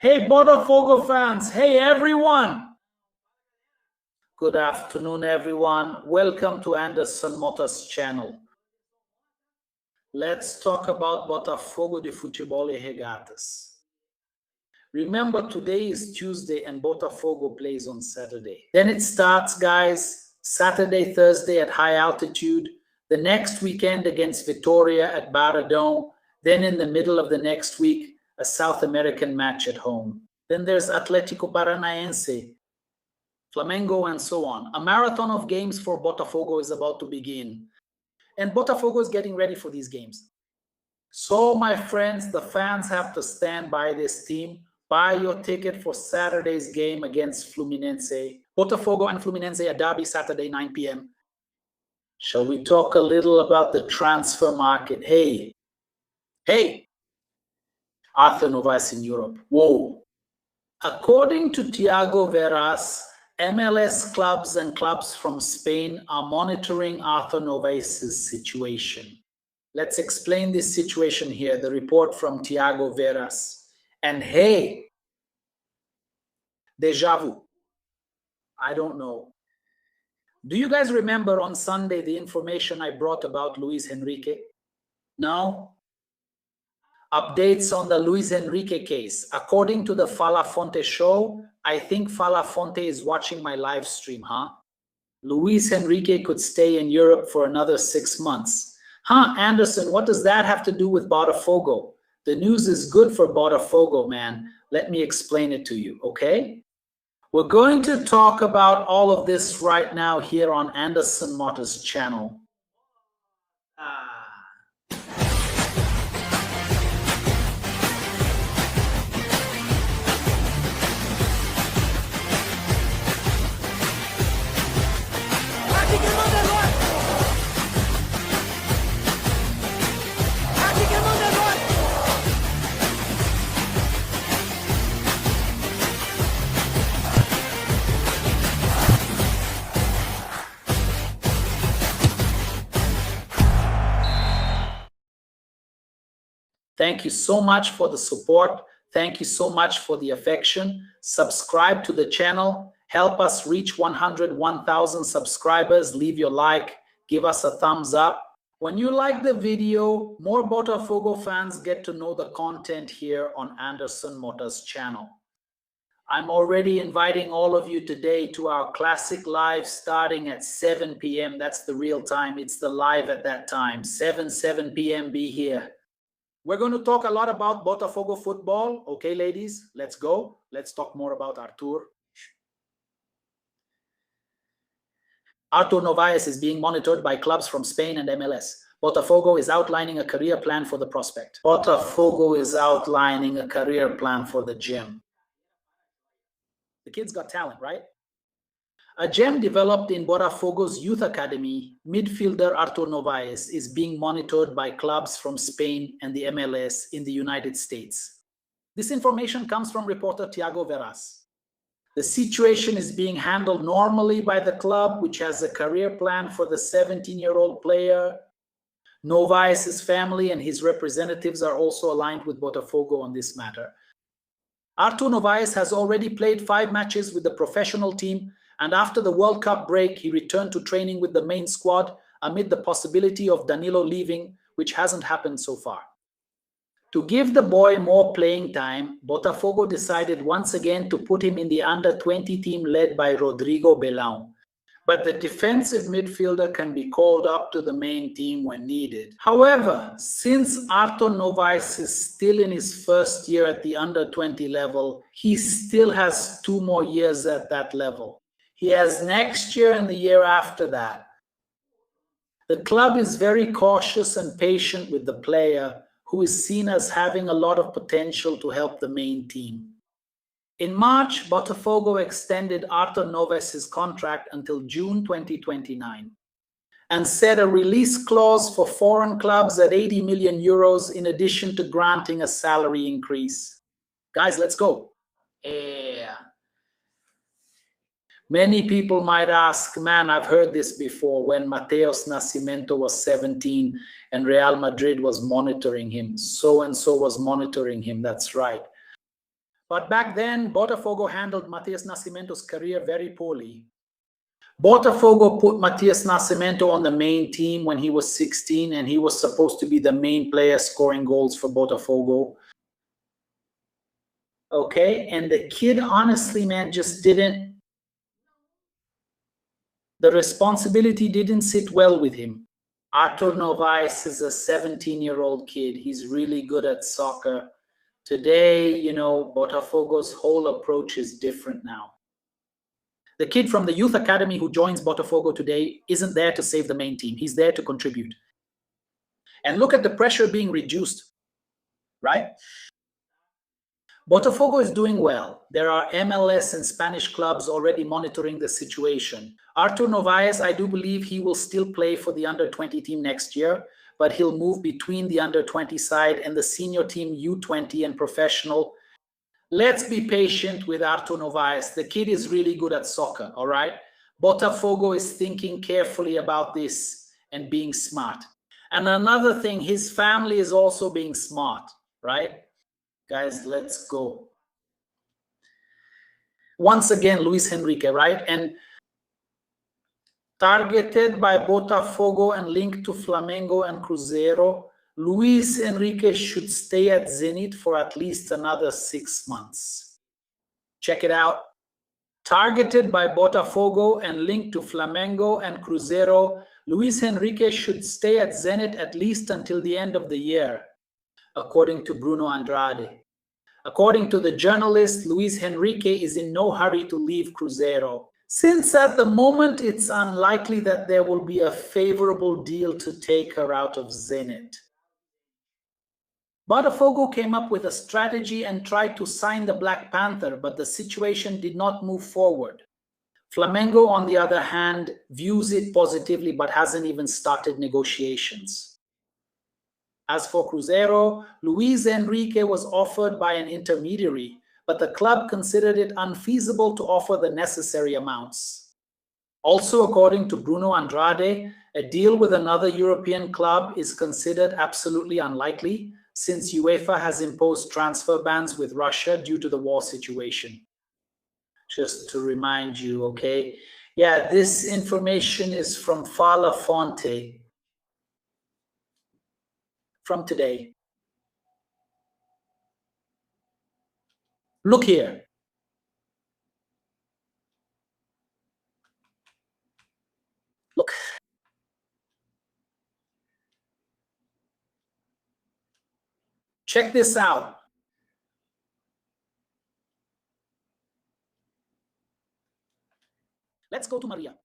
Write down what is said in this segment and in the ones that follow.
Hey, Botafogo fans. Hey, everyone. Good afternoon, everyone. Welcome to Anderson Motors channel. Let's talk about Botafogo de Futebol e Regatas. Remember, today is Tuesday and Botafogo plays on Saturday. Then it starts, guys, Saturday, Thursday at high altitude. The next weekend against Vitória at Barradão. Then in the middle of the next week, a South American match at home. Then there's Atlético Paranaense, Flamengo, and so on. A marathon of games for Botafogo is about to begin. And Botafogo is getting ready for these games. So, my friends, the fans have to stand by this team. Buy your ticket for Saturday's game against Fluminense. Botafogo and Fluminense, a derby, Saturday, 9 p.m. Shall we talk a little about the transfer market? Hey, Artur Novaes in Europe. Whoa. According to Thiago Veras, MLS clubs and clubs from Spain are monitoring Artur Novaes' situation. Let's explain this situation here, the report from Thiago Veras. And hey, déjà vu. I don't know. Do you guys remember on Sunday the information I brought about Luiz Henrique? No? Updates on the Luiz Henrique case. According to the Fala Fonte show, I think Fala Fonte is watching my live stream, huh? Luiz Henrique could stay in Europe for another 6 months. Huh, Anderson, what does that have to do with Botafogo? The news is good for Botafogo, man. Let me explain it to you, okay? We're going to talk about all of this right now here on Anderson Motors channel. Thank you so much for the support. Thank you so much for the affection. Subscribe to the channel. Help us reach 101,000 subscribers. Leave your like. Give us a thumbs up. When you like the video, more Botafogo fans get to know the content here on Anderson Motors channel. I'm already inviting all of you today to our classic live starting at 7 p.m. That's the real time. It's the live at that time. 7 p.m. Be here. We're going to talk a lot about Botafogo football. Okay, ladies, let's go. Let's talk more about Artur. Artur Novaes is being monitored by clubs from Spain and MLS. Botafogo is outlining a career plan for the prospect. Botafogo is outlining a career plan for the gem. The kid's got talent, right? A gem developed in Botafogo's youth academy, midfielder Artur Novaes is being monitored by clubs from Spain and the MLS in the United States. This information comes from reporter Thiago Veras. The situation is being handled normally by the club, which has a career plan for the 17-year-old player. Novaes' family and his representatives are also aligned with Botafogo on this matter. Artur Novaes has already played 5 matches with the professional team, and after the World Cup break, he returned to training with the main squad amid the possibility of Danilo leaving, which hasn't happened so far. To give the boy more playing time, Botafogo decided once again to put him in the under-20 team led by Rodrigo Belão. But the defensive midfielder can be called up to the main team when needed. However, since Artur Novaes is still in his first year at the under-20 level, he still has 2 more years at that level. He has next year and the year after that. The club is very cautious and patient with the player, who is seen as having a lot of potential to help the main team. In March, Botafogo extended Artur Novaes' contract until June 2029 and set a release clause for foreign clubs at 80 million euros in addition to granting a salary increase. Guys, let's go. Yeah. Many people might ask, man, I've heard this before, when Mateus Nascimento was 17 and Real Madrid was monitoring him. So-and-so was monitoring him, that's right. But back then, Botafogo handled Matias Nascimento's career very poorly. Botafogo put Matias Nascimento on the main team when he was 16, and he was supposed to be the main player scoring goals for Botafogo. Okay, and the kid, honestly, man, just didn't. The responsibility didn't sit well with him. Artur Novaes is a 17-year-old kid. He's really good at soccer. Today, you know, Botafogo's whole approach is different now. The kid from the youth academy who joins Botafogo today isn't there to save the main team. He's there to contribute. And look at the pressure being reduced, right? Botafogo is doing well. There are MLS and Spanish clubs already monitoring the situation. Artur Novaes, I do believe he will still play for the under-20 team next year, but he'll move between the under-20 side and the senior team U20 and professional. Let's be patient with Artur Novaes. The kid is really good at soccer, all right? Botafogo is thinking carefully about this and being smart. And another thing, his family is also being smart, right? Guys, let's go. Once again, Luiz Henrique, right? And targeted by Botafogo and linked to Flamengo and Cruzeiro, Luiz Henrique should stay at Zenit for at least another 6 months. Check it out. Targeted by Botafogo and linked to Flamengo and Cruzeiro, Luiz Henrique should stay at Zenit at least until the end of the year, according to Bruno Andrade. According to the journalist, Luiz Henrique is in no hurry to leave Cruzeiro, since at the moment it's unlikely that there will be a favorable deal to take her out of Zenit. Botafogo came up with a strategy and tried to sign the Black Panther, but the situation did not move forward. Flamengo, on the other hand, views it positively but hasn't even started negotiations. As for Cruzeiro, Luiz Henrique was offered by an intermediary, but the club considered it unfeasible to offer the necessary amounts. Also, according to Bruno Andrade, a deal with another European club is considered absolutely unlikely, since UEFA has imposed transfer bans with Russia due to the war situation. Just to remind you, okay? Yeah, this information is from Fala Fonte. From today. Look here. Look. Check this out. Let's go to Maria.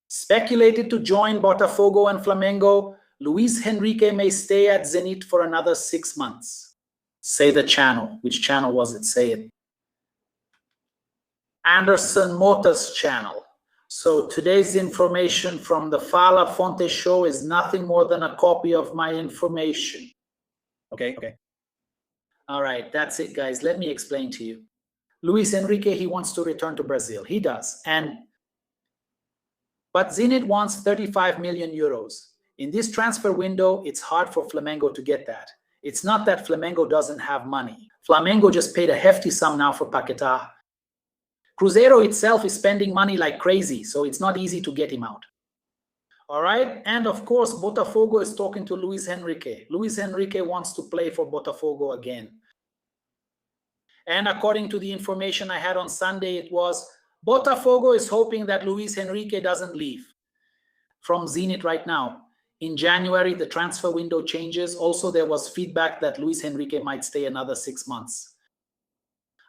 Speculated to join Botafogo and Flamengo, Luiz Henrique may stay at Zenit for another 6 months. Say the channel. Which channel was it? Say it. Anderson Motors channel. So today's information from the Fala Fonte show is nothing more than a copy of my information. Okay. All right, that's it, guys. Let me explain to you. Luiz Henrique, he wants to return to Brazil. He does. But Zenit wants 35 million euros. In this transfer window, it's hard for Flamengo to get that. It's not that Flamengo doesn't have money. Flamengo just paid a hefty sum now for Paquetá. Cruzeiro itself is spending money like crazy, so it's not easy to get him out. All right? And of course, Botafogo is talking to Luiz Henrique. Luiz Henrique wants to play for Botafogo again. And according to the information I had on Sunday, it was Botafogo is hoping that Luiz Henrique doesn't leave from Zenit right now. In January, the transfer window changes. Also, there was feedback that Luiz Henrique might stay another 6 months.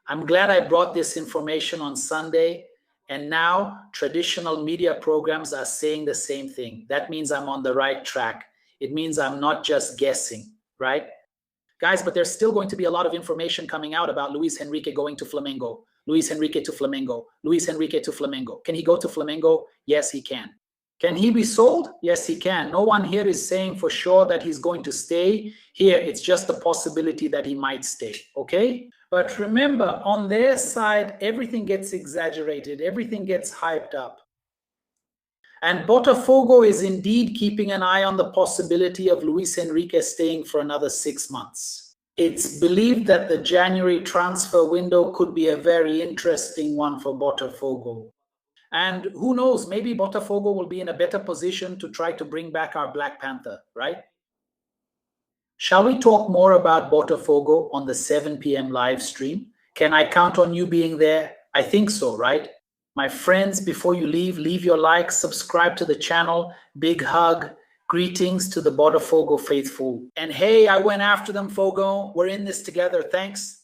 I'm glad I brought this information on Sunday, and now traditional media programs are saying the same thing. That means I'm on the right track. It means I'm not just guessing, right? Guys, but there's still going to be a lot of information coming out about Luiz Henrique going to Flamengo. Luiz Henrique to Flamengo. Luiz Henrique to Flamengo. Can he go to Flamengo? Yes, he can. Can he be sold? Yes, he can. No one here is saying for sure that he's going to stay. Here, it's just a possibility that he might stay, okay? But remember, on their side, everything gets exaggerated. Everything gets hyped up. And Botafogo is indeed keeping an eye on the possibility of Luiz Henrique staying for another 6 months. It's believed that the January transfer window could be a very interesting one for Botafogo. And who knows, maybe Botafogo will be in a better position to try to bring back our Black Panther, right? Shall we talk more about Botafogo on the 7 p.m. live stream? Can I count on you being there? I think so, right? My friends, before you leave your like, subscribe to the channel. Big hug. Greetings to the Botafogo faithful. And hey, I went after them, Fogo. We're in this together. Thanks.